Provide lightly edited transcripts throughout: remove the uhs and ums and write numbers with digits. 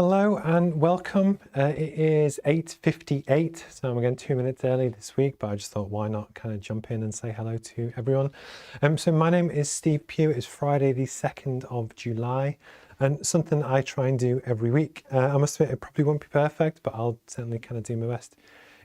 Hello and welcome. It is 8:58, so I'm again 2 minutes early this week, but I just thought why not kind of jump in and say hello to everyone. So my name is Steve Pugh. It's Friday the 2nd of July, and something I try and do every week. I must admit it probably won't be perfect, but I'll certainly kind of do my best.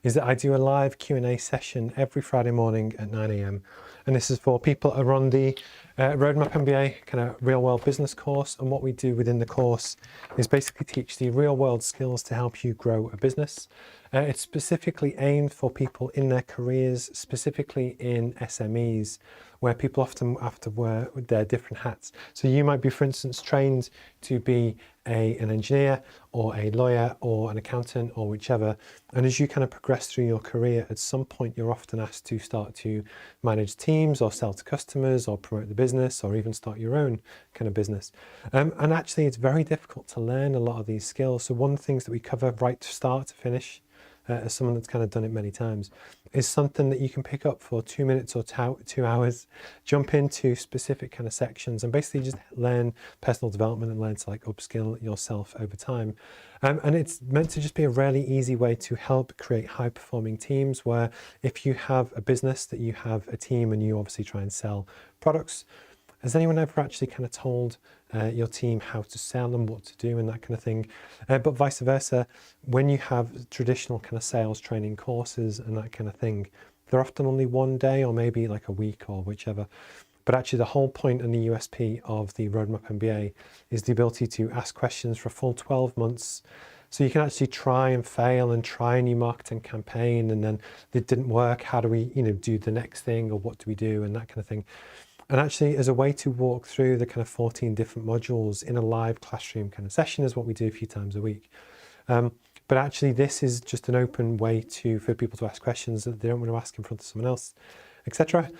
Is that I do a live Q&A session every Friday morning at 9 a.m. And this is for people who are on the Roadmap MBA kind of real world business course. And what we do within the course is basically teach the real world skills to help you grow a business. It's specifically aimed for people in their careers, specifically in SMEs, where people often have to wear their different hats. So you might be, for instance, trained to be an engineer or a lawyer or an accountant or whichever. And as you kind of progress through your career, at some point you're often asked to start to manage teams or sell to customers or promote the business or even start your own kind of business. And actually it's very difficult to learn a lot of these skills. So one of the things that we cover right to start to finish, as someone that's kind of done it many times, is something that you can pick up for 2 minutes or 2 hours, jump into specific kind of sections and basically just learn personal development and learn to like upskill yourself over time. And it's meant to just be a really easy way to help create high performing teams where if you have a business that you have a team and you obviously try and sell products, has anyone ever actually kind of told your team how to sell and what to do and that kind of thing? But vice versa, when you have traditional kind of sales training courses and that kind of thing, they're often only one day or maybe like a week or whichever. But actually the whole point and the USP of the Roadmap MBA is the ability to ask questions for a full 12 months. So you can actually try and fail and try a new marketing campaign, and then it didn't work. How do we, do the next thing, or what do we do, and that kind of thing. And actually, as a way to walk through the kind of 14 different modules in a live classroom kind of session is what we do a few times a week. But actually, this is just an open way for people to ask questions that they don't want to ask in front of someone else, etc.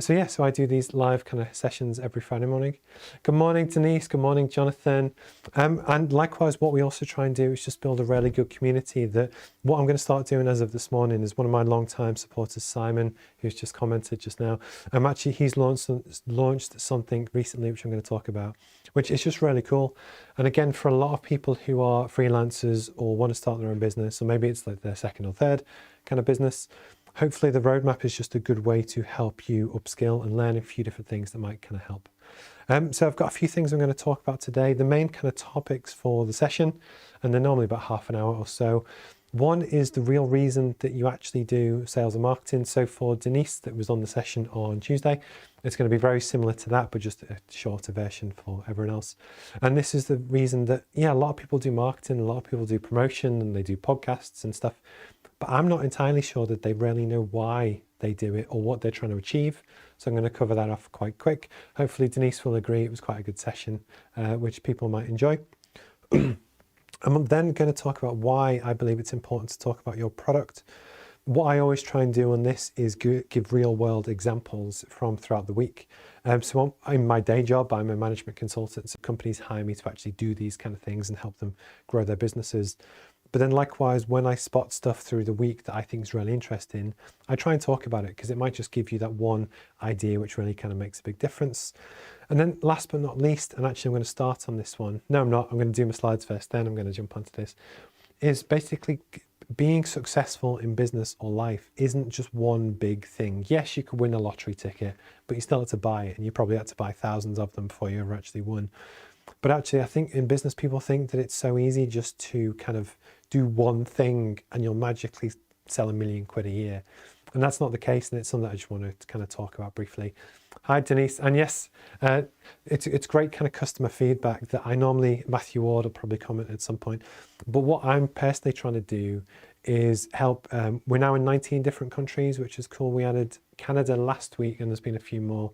So I do these live kind of sessions every Friday morning. Good morning, Denise. Good morning, Jonathan. And likewise, what we also try and do is just build a really good community. That what I'm going to start doing as of this morning is one of my long-time supporters, Simon, who's just commented just now. Actually, he's launched something recently, which I'm going to talk about, which is just really cool. And again, for a lot of people who are freelancers or want to start their own business, or maybe it's like their second or third kind of business, hopefully the roadmap is just a good way to help you upskill and learn a few different things that might kind of help. So I've got a few things I'm going to talk about today. The main kind of topics for the session, and they're normally about half an hour or so. One is the real reason that you actually do sales and marketing. So for Denise, that was on the session on Tuesday, it's going to be very similar to that, but just a shorter version for everyone else. And this is the reason that, a lot of people do marketing, a lot of people do promotion, and they do podcasts and stuff. But I'm not entirely sure that they really know why they do it or what they're trying to achieve. So I'm going to cover that off quite quick. Hopefully Denise will agree it was quite a good session, which people might enjoy. I'm then going to talk about why I believe it's important to talk about your product. What I always try and do on this is give real world examples from throughout the week. So in my day job, I'm a management consultant. So companies hire me to actually do these kind of things and help them grow their businesses. But then likewise, when I spot stuff through the week that I think is really interesting, I try and talk about it because it might just give you that one idea which really kind of makes a big difference. And then last but not least, and actually I'm going to start on this one. No, I'm not. I'm going to do my slides first, then I'm going to jump onto this, is basically being successful in business or life isn't just one big thing. Yes, you could win a lottery ticket, but you still had to buy it, and you probably had to buy thousands of them before you ever actually won. But actually, I think in business, people think that it's so easy just to kind of do one thing and you'll magically sell £1 million a year. And that's not the case, and it's something that I just want to kind of talk about briefly. Hi, Denise. And yes, it's great kind of customer feedback that Matthew Ward will probably comment at some point. But what I'm personally trying to do is help. We're now in 19 different countries, which is cool. We added Canada last week, and there's been a few more.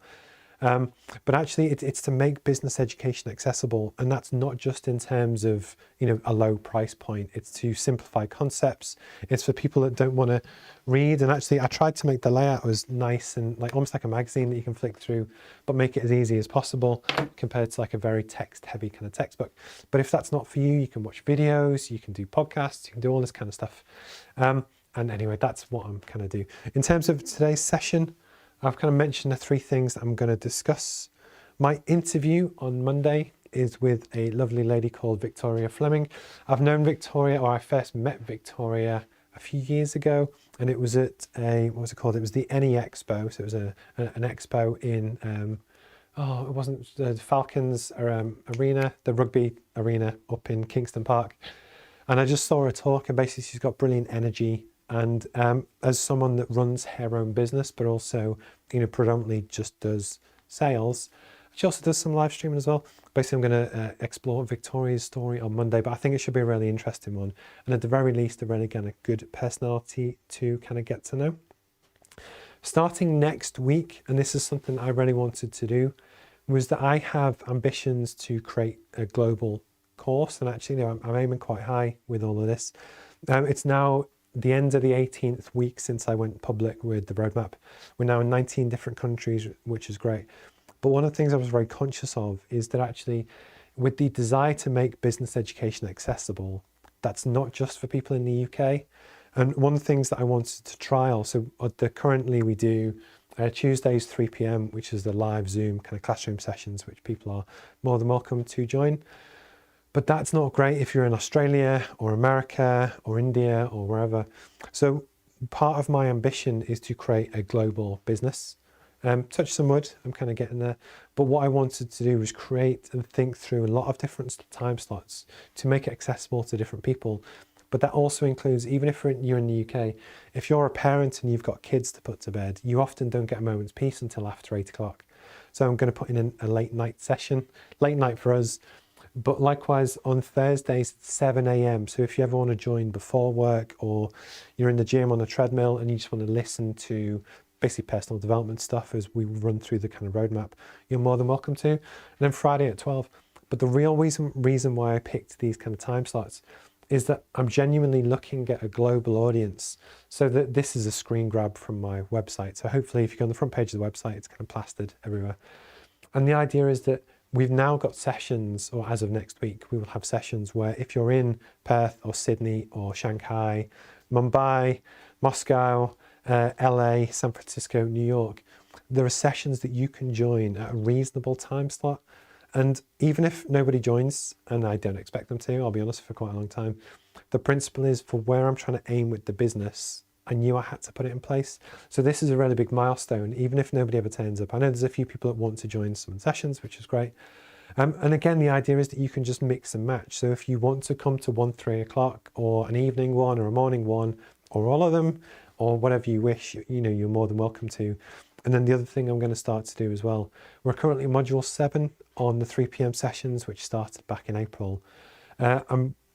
But actually it's to make business education accessible, and that's not just in terms of a low price point. It's to simplify concepts. It's for people that don't want to read, and actually I tried to make the layout as nice and like almost like a magazine that you can flick through, but make it as easy as possible compared to like a very text heavy kind of textbook. But if that's not for you, you can watch videos, you can do podcasts, you can do all this kind of stuff. And anyway, that's what I'm kind of do. In terms of today's session, I've kind of mentioned the 3 things that I'm going to discuss. My interview on Monday is with a lovely lady called Victoria Fleming. I've known Victoria, or I first met Victoria a few years ago, and it was at what was it called? It was the NE Expo. So it was an expo in, it wasn't the Falcons arena, the rugby arena up in Kingston Park. And I just saw her talk, and basically she's got brilliant energy. And as someone that runs her own business, but also, predominantly just does sales, she also does some live streaming as well. Basically, I'm going to explore Victoria's story on Monday, but I think it should be a really interesting one. And at the very least, a really kind of good personality to kind of get to know. Starting next week, and this is something I really wanted to do, was that I have ambitions to create a global course. And actually, I'm aiming quite high with all of this. It's now the end of the 18th week since I went public with the roadmap. We're now in 19 different countries, which is great. But one of the things I was very conscious of is that actually, with the desire to make business education accessible, that's not just for people in the UK. And one of the things that I wanted to trial, so currently we do Tuesdays 3 p.m, which is the live Zoom kind of classroom sessions, which people are more than welcome to join. But that's not great if you're in Australia or America or India or wherever. So part of my ambition is to create a global business. Touch some wood, I'm kind of getting there. But what I wanted to do was create and think through a lot of different time slots to make it accessible to different people. But that also includes, even if you're in the UK, if you're a parent and you've got kids to put to bed, you often don't get a moment's peace until after 8 o'clock. So I'm going to put in a late night session, late night for us, but likewise on Thursdays at 7 a.m. So if you ever want to join before work, or you're in the gym on a treadmill and you just want to listen to basically personal development stuff as we run through the kind of roadmap, you're more than welcome to. And then Friday at 12. But the real reason why I picked these kind of time slots is that I'm genuinely looking at a global audience, so that this is a screen grab from my website. So hopefully if you go on the front page of the website, it's kind of plastered everywhere. And the idea is that we've now got sessions, or as of next week, we will have sessions where if you're in Perth or Sydney or Shanghai, Mumbai, Moscow, LA, San Francisco, New York, there are sessions that you can join at a reasonable time slot. And even if nobody joins, and I don't expect them to, I'll be honest, for quite a long time, the principle is, for where I'm trying to aim with the business, I knew I had to put it in place. So this is a really big milestone, even if nobody ever turns up. I know there's a few people that want to join some sessions, which is great. And again, the idea is that you can just mix and match. So if you want to come to 1, 3 o'clock, or an evening one, or a morning one, or all of them, or whatever you wish, you're more than welcome to. And then the other thing I'm going to start to do as well, we're currently in module 7 on the 3 p.m. sessions, which started back in April.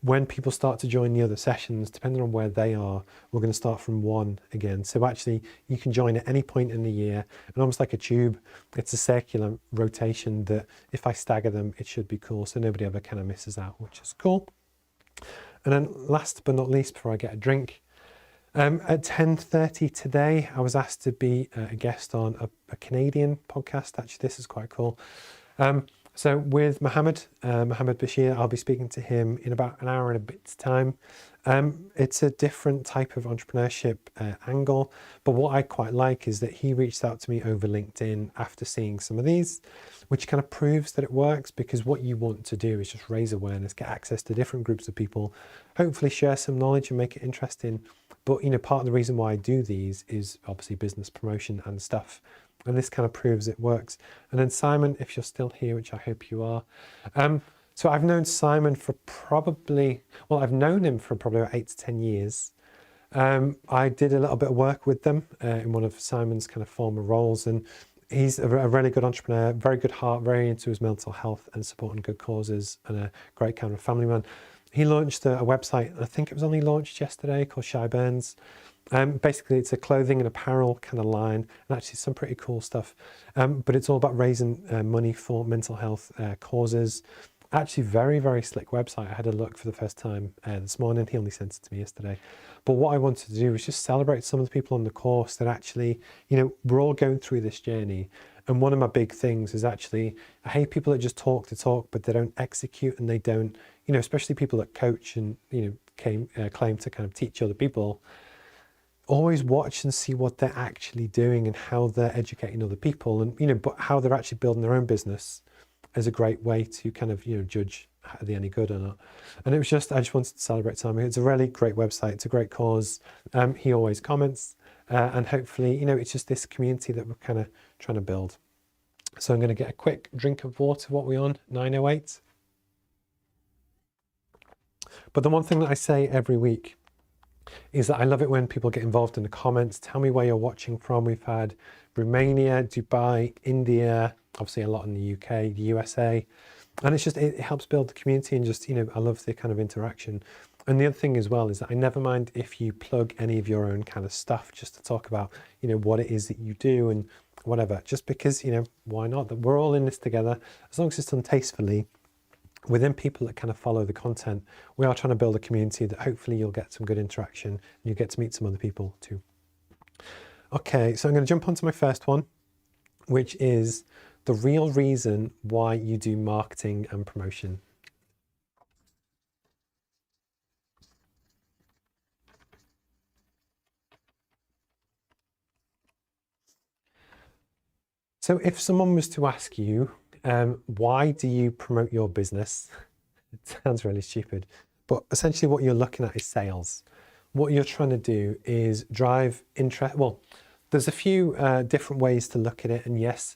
When people start to join the other sessions, depending on where they are, we're going to start from 1 again. So actually, you can join at any point in the year, and almost like a tube, it's a circular rotation that if I stagger them, it should be cool. So nobody ever kind of misses out, which is cool. And then last but not least, before I get a drink, at 10:30 today, I was asked to be a guest on a Canadian podcast. Actually, this is quite cool. So with Mohammed Bashir, I'll be speaking to him in about an hour and a bit's time. It's a different type of entrepreneurship angle, but what I quite like is that he reached out to me over LinkedIn after seeing some of these, which kind of proves that it works, because what you want to do is just raise awareness, get access to different groups of people, hopefully share some knowledge and make it interesting. But part of the reason why I do these is obviously business promotion and stuff. And this kind of proves it works. And then Simon, if you're still here, which I hope you are. So I've known Simon for I've known him for probably about 8 to 10 years. I did a little bit of work with them in one of Simon's kind of former roles. And he's a really good entrepreneur, very good heart, very into his mental health and supporting good causes, and a great kind of family man. He launched a website, I think it was only launched yesterday, called Shy Burns. Basically, it's a clothing and apparel kind of line, and actually some pretty cool stuff. But it's all about raising money for mental health causes. Actually, very, very slick website. I had a look for the first time this morning. He only sent it to me yesterday. But what I wanted to do was just celebrate some of the people on the course that actually, we're all going through this journey. And one of my big things is actually, I hate people that just talk the talk, but they don't execute, and they don't, especially people that coach and, claim to kind of teach other people. Always watch and see what they're actually doing and how they're educating other people, and, but how they're actually building their own business. as a great way to kind of, judge are they any good or not. And it was just, I just wanted to celebrate Tommy. It's a really great website. It's a great cause. He always comments, and hopefully, it's just this community that we're kind of trying to build. So I'm going to get a quick drink of water. What are we on? 9:08. But the one thing that I say every week is that I love it when people get involved in the comments. Tell me where you're watching from. We've had Romania, Dubai, India, obviously a lot in the UK, the USA. And it's just, it helps build the community, and just, I love the kind of interaction. And the other thing as well is that I never mind if you plug any of your own kind of stuff, just to talk about, what it is that you do and whatever, just because, why not? That we're all in this together, as long as it's done tastefully within people that kind of follow the content. We are trying to build a community that hopefully you'll get some good interaction and you get to meet some other people too. Okay, so I'm going to jump onto my first one, which is the real reason why you do marketing and promotion. So if someone was to ask you, why do you promote your business? It sounds really stupid, but essentially what you're looking at is sales. What you're trying to do is drive interest. Well, there's a few different ways to look at it. And yes,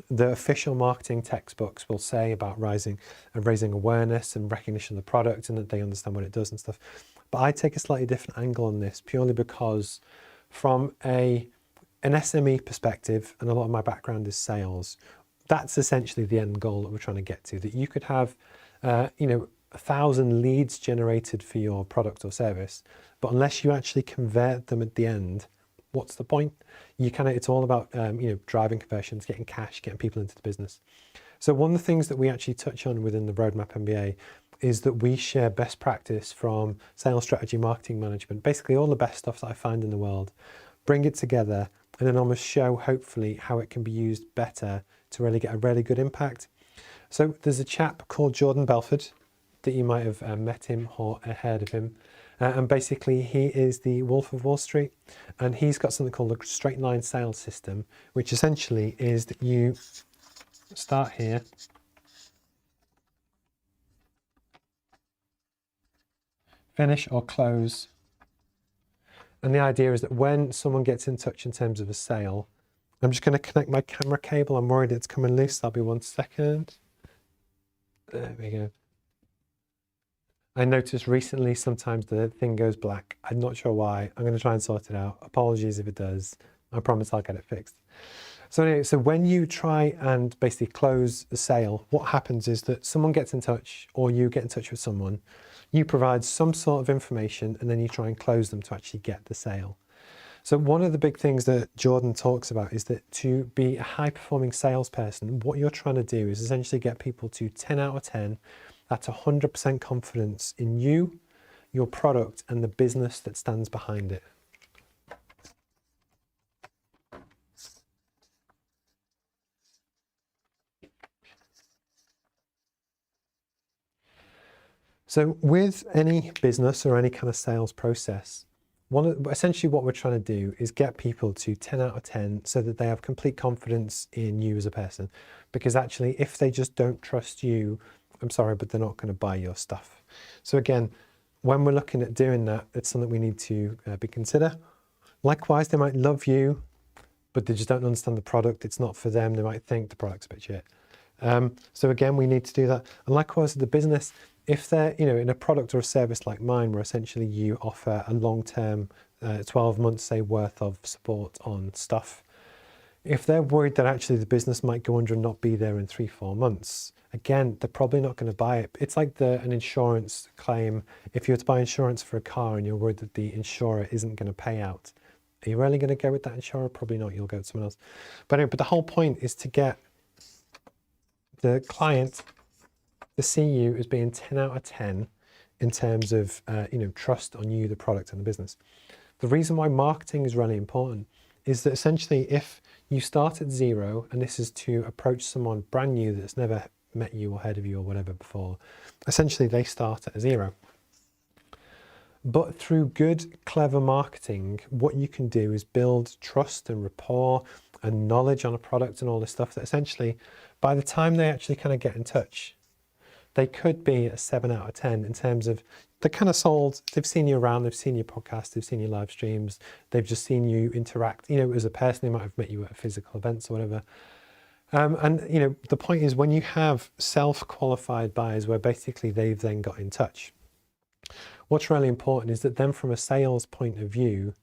the official marketing textbooks will say about raising awareness and recognition of the product, and that they understand what it does and stuff. But I take a slightly different angle on this, purely because from an SME perspective, and a lot of my background is sales, that's essentially the end goal that we're trying to get to, that you could have, 1,000 leads generated for your product or service, but unless you actually convert them at the end, what's the point? It's all about, driving conversions, getting cash, getting people into the business. So one of the things that we actually touch on within the Roadmap MBA is that we share best practice from sales strategy, marketing management, basically all the best stuff that I find in the world, bring it together, and then almost show, hopefully, how it can be used better to really get a really good impact. So there's a chap called Jordan Belford that you might have met him or heard of him. And basically he is the Wolf of Wall Street, and he's got something called a straight line sales system, which essentially is that you start here, finish or close. And the idea is that when someone gets in touch in terms of a sale, I'm just going to connect my camera cable. I'm worried it's coming loose. That'll be 1 second. There we go. I noticed recently sometimes the thing goes black. I'm not sure why. I'm going to try and sort it out. Apologies if it does. I promise I'll get it fixed. So anyway, so when you try and basically close a sale, what happens is that someone gets in touch, or you get in touch with someone, you provide some sort of information, and then you try and close them to actually get the sale. So one of the big things that Jordan talks about is that to be a high-performing salesperson, what you're trying to do is essentially get people to 10 out of 10. That's 100% confidence in you, your product, and the business that stands behind it. So with any business or any kind of sales process, essentially what we're trying to do is get people to 10 out of 10 so that they have complete confidence in you as a person. Because actually, if they just don't trust you, I'm sorry, but they're not going to buy your stuff. So again, when we're looking at doing that, it's something we need to consider. Likewise, they might love you, but they just don't understand the product. It's not for them. They might think the product's a bit shit. So again, we need to do that. And likewise, the business, if they're in a product or a service like mine, where essentially you offer a long-term 12 months, say, worth of support on stuff, if they're worried that actually the business might go under and not be there in 3-4 months, again, they're probably not going to buy it. It's like an insurance claim. If you were to buy insurance for a car and you're worried that the insurer isn't going to pay out, are you really going to go with that insurer? Probably not. You'll go with someone else. But anyway, but the whole point is to get the client to see you as being 10 out of 10 in terms of trust on you, the product, and the business. The reason why marketing is really important is that essentially if you start at 0, and this is to approach someone brand new that's never met you or heard of you or whatever before, essentially they start at 0. But through good, clever marketing, what you can do is build trust and rapport and knowledge on a product and all this stuff that essentially by the time they actually kind of get in touch, they could be a 7 out of 10 in terms of they're kind of sold, they've seen you around, they've seen your podcast, they've seen your live streams, they've just seen you interact, you know, as a person, they might have met you at physical events or whatever. And, you know, the point is when you have self-qualified buyers where basically they've then got in touch, what's really important is that then from a sales point of view,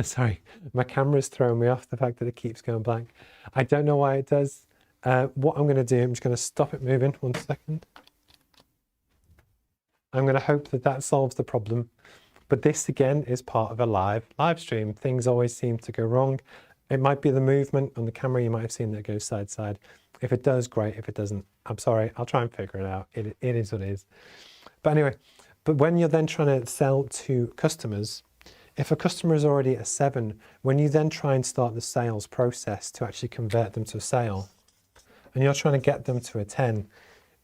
sorry, my camera's throwing me off, the fact that it keeps going blank. I don't know why it does. What I'm going to do, I'm just going to stop it moving 1 second. I'm going to hope that that solves the problem. But this again is part of a live stream. Things always seem to go wrong. It might be the movement on the camera. You might have seen that it goes side to side. If it does, great. If it doesn't, I'm sorry. I'll try and figure it out. It is what it is. But anyway, but when you're then trying to sell to customers, if a customer is already at a 7, when you then try and start the sales process to actually convert them to a sale, and you're trying to get them to a 10,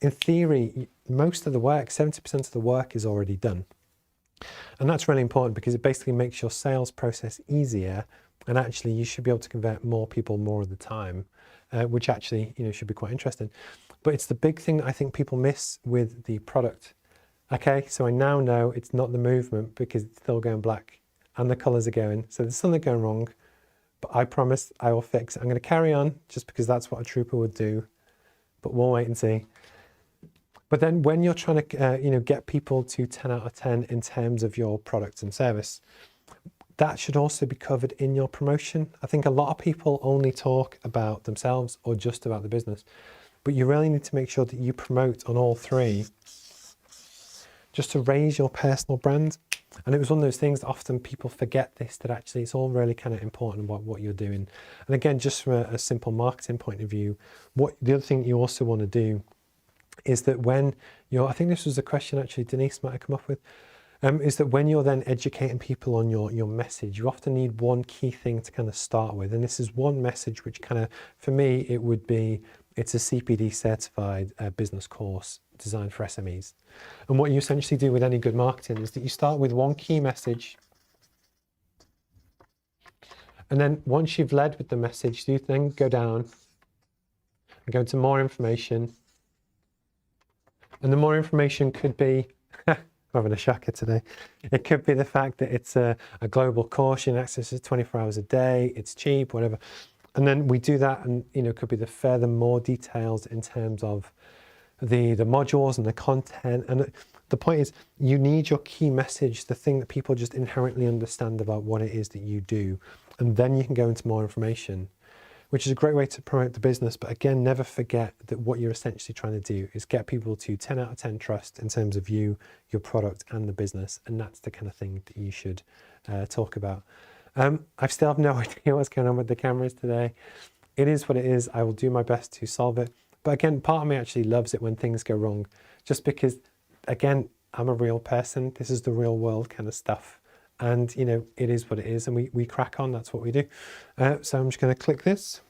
in theory, most of the work, 70% of the work is already done. And that's really important because it basically makes your sales process easier, and actually you should be able to convert more people more of the time, which actually, you know, should be quite interesting. But it's the big thing that I think people miss with the product. Okay, so I now know it's not the movement because it's still going black and the colors are going. So there's something going wrong, but I promise I will fix it. I'm going to carry on just because that's what a trooper would do, but we'll wait and see. But then when you're trying to, you know, get people to 10 out of 10 in terms of your product and service, that should also be covered in your promotion. I think a lot of people only talk about themselves or just about the business, but you really need to make sure that you promote on all 3 just to raise your personal brand. And it was one of those things that often people forget this, that actually it's all really kind of important about what you're doing. And again, just from a simple marketing point of view, the other thing you also want to do is that when you're, I think this was a question actually Denise might have come up with, is that when you're then educating people on your message, you often need one key thing to kind of start with. And this is one message which kind of, for me, it would be, it's a CPD certified business course designed for SMEs. And what you essentially do with any good marketing is that you start with one key message. And then once you've led with the message, you then go down and go into more information. And the more information could be, I'm having a shocker today. It could be the fact that it's a global course, you can access it 24 hours a day, it's cheap, whatever. And then we do that, and you know, it could be the further more details in terms of the modules and the content. And the point is, you need your key message, the thing that people just inherently understand about what it is that you do. And then you can go into more information, which is a great way to promote the business. But again, never forget that what you're essentially trying to do is get people to 10 out of 10 trust in terms of you, your product and the business. And that's the kind of thing that you should talk about. I still have no idea what's going on with the cameras today. It is what it is. I will do my best to solve it. But again, part of me actually loves it when things go wrong, just because, again, I'm a real person. This is the real world kind of stuff. And, you know, it is what it is. And we crack on. That's what we do. So I'm just going to click this.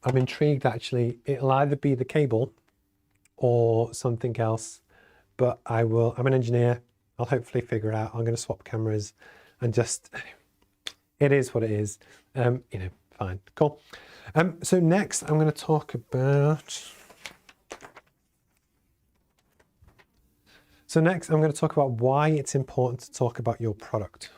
I'm intrigued, actually. It'll either be the cable or something else. But I'm an engineer. I'll hopefully figure it out. I'm going to swap cameras and just, it is what it is. You know, fine, cool. So next I'm going to talk about, why it's important to talk about your product.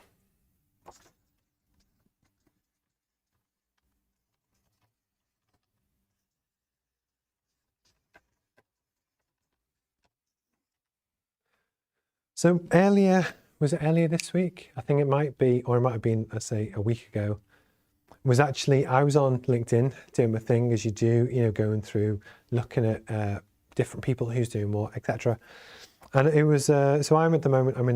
So was it earlier this week? I think it might be, or it might have been, let's say, a week ago. Was actually, I was on LinkedIn doing my thing as you do, you know, going through, looking at different people, who's doing what, etc. And it was, so I'm in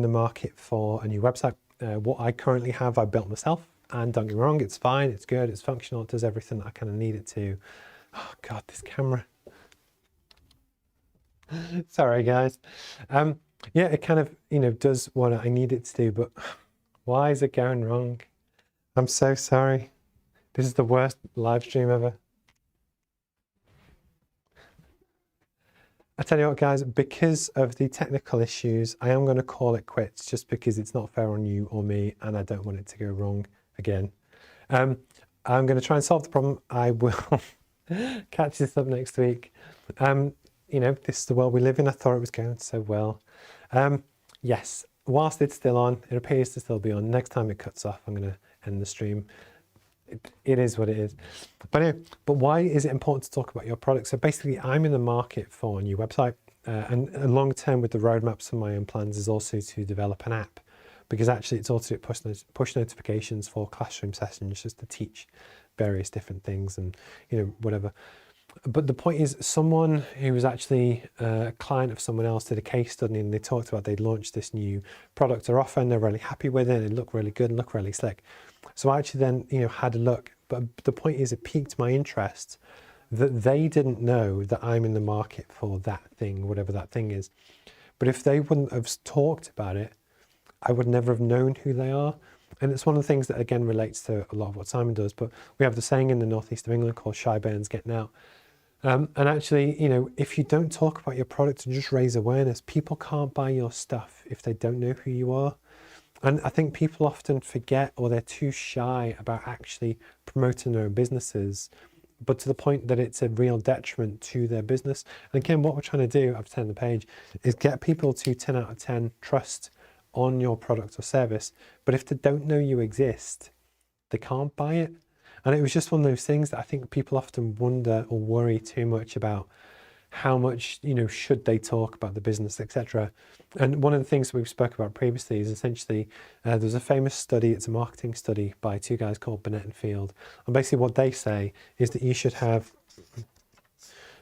the market for a new website. What I currently have, I built myself, and don't get me wrong, it's fine, it's good, it's functional, it does everything that I kind of need it to. Oh God, this camera. Sorry guys. Yeah, it kind of, you know, does what I need it to do, but why is it going wrong? I'm so sorry. This is the worst live stream ever. I tell you what, guys, because of the technical issues, I am going to call it quits just because it's not fair on you or me, and I don't want it to go wrong again. I'm going to try and solve the problem. I will catch this up next week. You know, this is the world we live in. I thought it was going so well. Yes, whilst it's still on, it appears to still be on. Next time it cuts off, I'm going to end the stream. It is what it is. But anyway, but why is it important to talk about your product? So basically, I'm in the market for a new website, and long term with the roadmaps and my own plans is also to develop an app, because actually it's also push notifications for classroom sessions just to teach various different things and, you know, whatever. But the point is, someone who was actually a client of someone else did a case study, and they talked about they'd launched this new product or offer and they're really happy with it. It looked really good and looked really slick. So I actually then, you know, had a look. But the point is, it piqued my interest that they didn't know that I'm in the market for that thing, whatever that thing is. But if they wouldn't have talked about it, I would never have known who they are. And it's one of the things that, again, relates to a lot of what Simon does. But we have the saying in the northeast of England called shy bones getting out. And actually, you know, if you don't talk about your product and just raise awareness, people can't buy your stuff if they don't know who you are. And I think people often forget, or they're too shy about actually promoting their own businesses, but to the point that it's a real detriment to their business. And again, what we're trying to do, I've turned the page, is get people to 10 out of 10 trust on your product or service. But if they don't know you exist, they can't buy it. And it was just one of those things that I think people often wonder or worry too much about. How much, you know, should they talk about the business, etc. And one of the things we've spoke about previously is essentially there's a famous study, it's a marketing study by two guys called Burnett and Field. And basically what they say is that you should have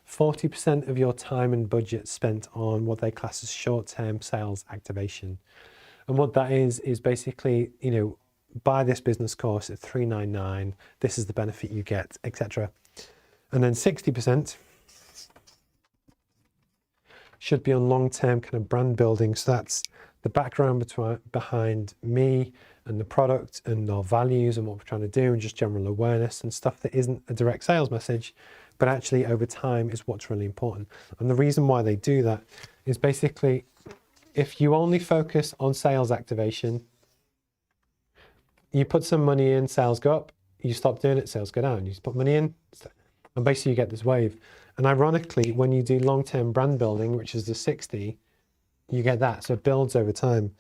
40% of your time and budget spent on what they class as short-term sales activation. And what that is basically, you know, buy this business course at $399, this is the benefit you get, etc. And then 60% should be on long-term kind of brand building. So that's the background behind me and the product and our values and what we're trying to do, and just general awareness and stuff that isn't a direct sales message, but actually over time is what's really important. And the reason why they do that is basically, if you only focus on sales activation, you put some money in, sales go up, you stop doing it, sales go down. You put money in, and basically you get this wave. And ironically, when you do long-term brand building, which is the 60, you get that. So it builds over time.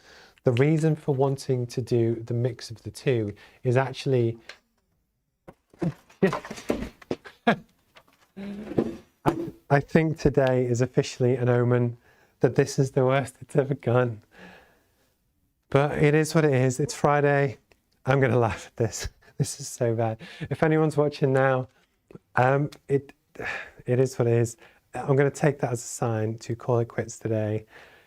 The reason for wanting to do the mix of the two is actually, I think today is officially an omen that this is the worst it's ever gone. But it is what it is. It's Friday. I'm going to laugh at this. This is so bad. If anyone's watching now, it is what it is. I'm going to take that as a sign to call it quits today.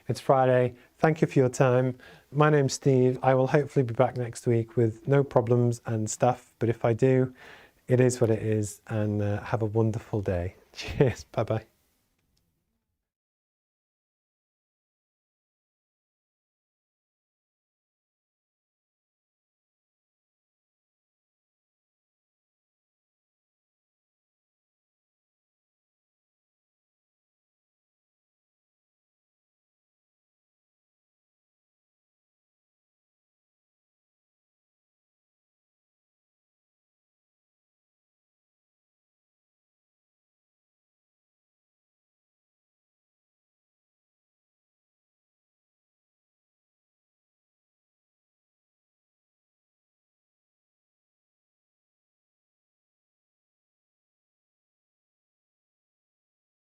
It's Friday. Thank you for your time. My name's Steve. I will hopefully be back next week with no problems and stuff. But if I do, it is what it is. And have a wonderful day. Cheers. Bye-bye.